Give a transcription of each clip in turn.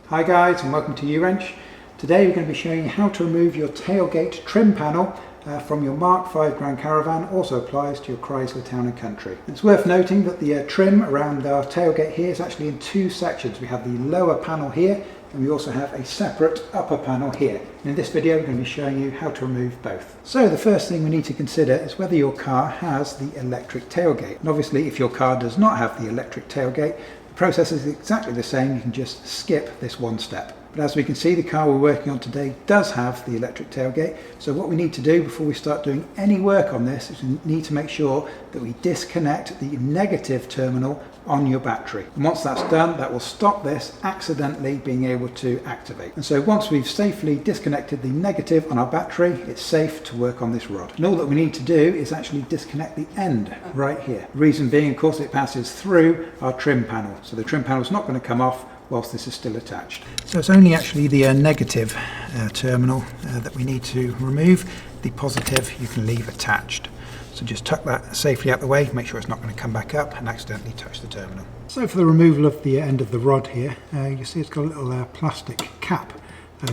Hi guys, and welcome to U-Wrench. Today we're going to be showing you how to remove your tailgate trim panel from your Mark V Grand Caravan. Also applies to your Chrysler Town & Country. It's worth noting that the trim around our tailgate here is actually in two sections. We have the lower panel here and we also have a separate upper panel here. And in this video we're going to be showing you how to remove both. So the first thing we need to consider is whether your car has the electric tailgate. And obviously if your car does not have the electric tailgate, the process is exactly the same. You can just skip this one step. But as we can see, the car we're working on today does have the electric tailgate. So what we need to do before we start doing any work on this is we need to make sure that we disconnect the negative terminal on your battery. And once that's done, that will stop this accidentally being able to activate. And so once we've safely disconnected the negative on our battery, it's safe to work on this rod. And all that we need to do is actually disconnect the end right here. The reason being, of course, it passes through our trim panel. So the trim panel is not going to come off whilst this is still attached. So it's only actually the negative terminal that we need to remove. The positive you can leave attached. So just tuck that safely out the way, make sure it's not going to come back up and accidentally touch the terminal. So for the removal of the end of the rod here, you see it's got a little plastic cap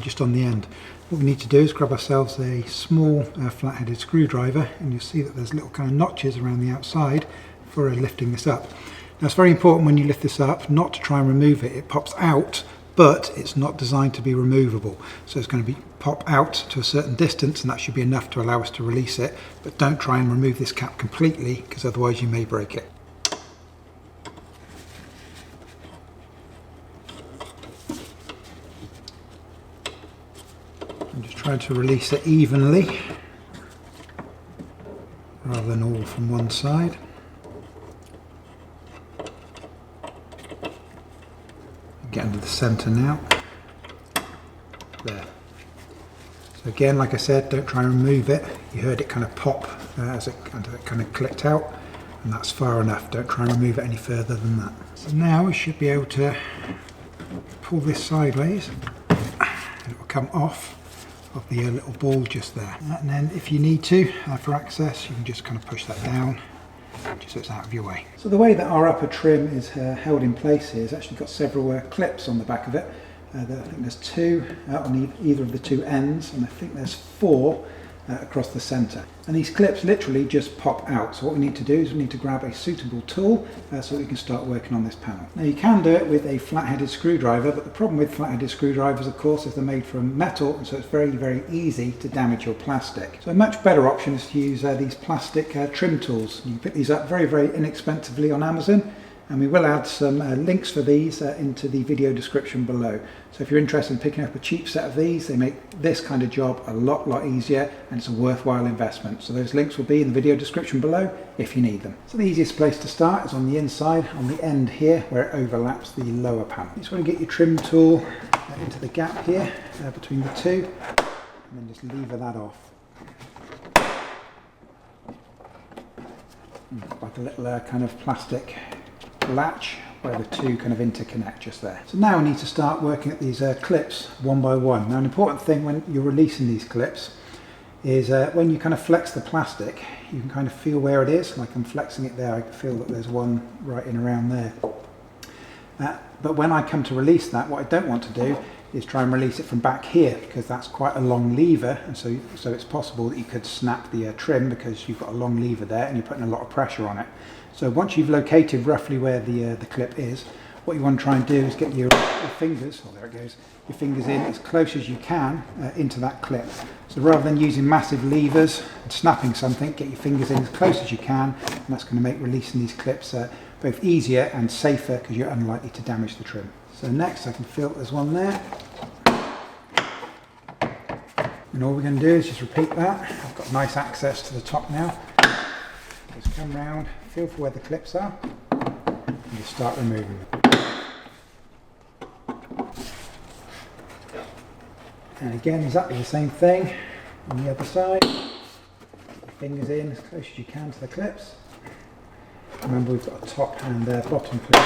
just on the end. What we need to do is grab ourselves a small flat-headed screwdriver, and you'll see that there's little kind of notches around the outside for lifting this up. Now it's very important when you lift this up not to try and remove it. It pops out, but it's not designed to be removable. So it's going to pop out to a certain distance, and that should be enough to allow us to release it. But don't try and remove this cap completely, because otherwise you may break it. I'm just trying to release it evenly, rather than all from one side. Get into the centre now. There. So again, like I said, don't try and remove it. You heard it kind of pop as it kind of clicked out, and that's far enough. Don't try and remove it any further than that. So now we should be able to pull this sideways, and it will come off of the little ball just there. And then if you need to, for access, you can just kind of push that down, just so it's out of your way. So the way that our upper trim is held in place here is actually got several clips on the back of it. I think there's two on either of the two ends, and I think there's four across the centre. And these clips literally just pop out. So what we need to do is we need to grab a suitable tool so that we can start working on this panel. Now you can do it with a flat-headed screwdriver, but the problem with flat-headed screwdrivers, of course, is they're made from metal, and so it's very, very easy to damage your plastic. So a much better option is to use these plastic trim tools. You can pick these up very, very inexpensively on Amazon, and we will add some links for these into the video description below. So if you're interested in picking up a cheap set of these, they make this kind of job a lot easier, and it's a worthwhile investment. So those links will be in the video description below if you need them. So the easiest place to start is on the inside, on the end here, where it overlaps the lower panel. You just want to get your trim tool into the gap here between the two, and then just lever that off. Like a little kind of plastic latch where the two kind of interconnect just there. So now we need to start working at these clips one by one. Now an important thing when you're releasing these clips is when you kind of flex the plastic, you can kind of feel where it is. Like I'm flexing it there, I can feel that there's one right in around there. But when I come to release that, what I don't want to do is try and release it from back here, because that's quite a long lever, and so it's possible that you could snap the trim because you've got a long lever there and you're putting a lot of pressure on it. So once you've located roughly where the clip is, what you want to try and do is get your fingers, oh there it goes, your fingers in as close as you can into that clip. So rather than using massive levers and snapping something, get your fingers in as close as you can, and that's going to make releasing these clips both easier and safer, because you're unlikely to damage the trim. So next I can feel there's one there. And all we're going to do is just repeat that. I've got nice access to the top now. Just come round, feel for where the clips are, and just start removing them. And again, exactly the same thing on the other side. Get your fingers in as close as you can to the clips. Remember, we've got a top and bottom clip.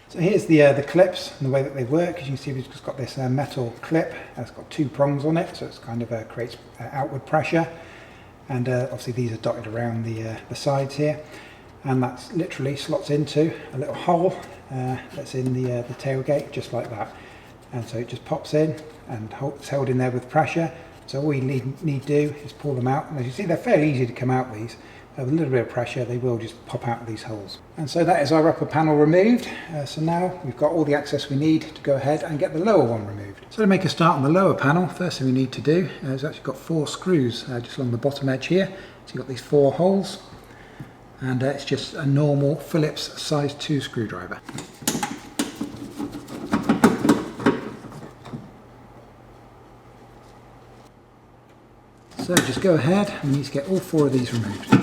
So here's the clips and the way that they work. As you can see, we've just got this metal clip. It's got two prongs on it, so it's kind of creates outward pressure. And obviously these are dotted around the sides here. and that's literally slots into a little hole that's in the tailgate, just like that. And so it just pops in and it's held in there with pressure. So all you need to do is pull them out, and as you see, they're fairly easy to come out these. With a little bit of pressure, they will just pop out of these holes. And so that is our upper panel removed. So now we've got all the access we need to go ahead and get the lower one removed. So to make a start on the lower panel, first thing we need to do is actually got 4 screws just along the bottom edge here. So you've got these 4 holes, and it's just a normal Phillips size 2 screwdriver. So just go ahead, and we need to get all 4 of these removed.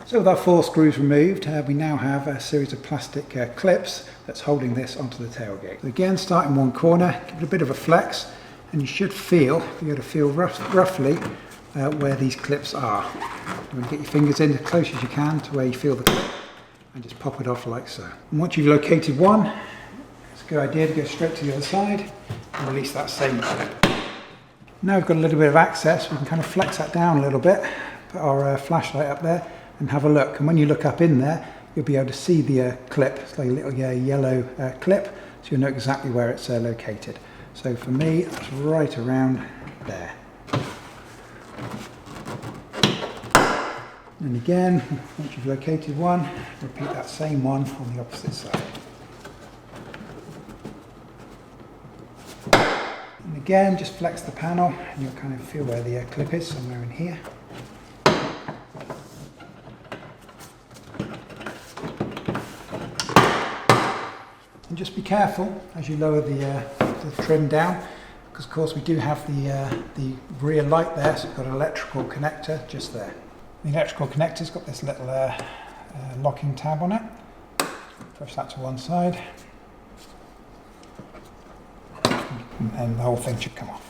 So with our 4 screws removed, we now have a series of plastic clips that's holding this onto the tailgate. So again, start in one corner, give it a bit of a flex, and you should feel, you're going to feel roughly where these clips are. You're going to get your fingers in as close as you can to where you feel the clip, and just pop it off like so. And once you've located one, it's a good idea to go straight to the other side and release that same clip. Now we've got a little bit of access, we can kind of flex that down a little bit, put our flashlight up there and have a look. And when you look up in there, you'll be able to see the clip. It's like a little yellow clip, so you'll know exactly where it's located. So for me, that's right around there. And again, once you've located one, repeat that same one on the opposite side. And again, just flex the panel and you'll kind of feel where the clip is, somewhere in here. And just be careful as you lower the trim down, because of course we do have the rear light there, so we've got an electrical connector just there. The electrical connector's got this little locking tab on it. Push that to one side, and the whole thing should come off.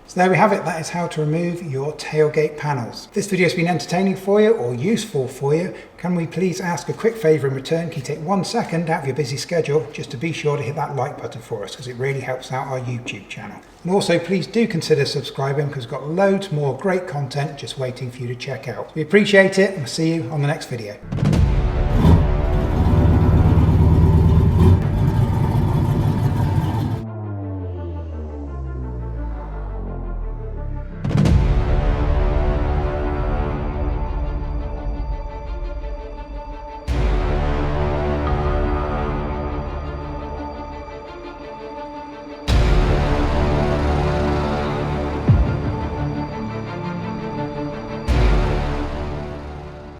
So there we have it, that is how to remove your tailgate panels. If this video has been entertaining for you or useful for you, can we please ask a quick favour in return? Can you take 1 second out of your busy schedule just to be sure to hit that like button for us, because it really helps out our YouTube channel. And also please do consider subscribing, because we've got loads more great content just waiting for you to check out. We appreciate it, and we'll see you on the next video.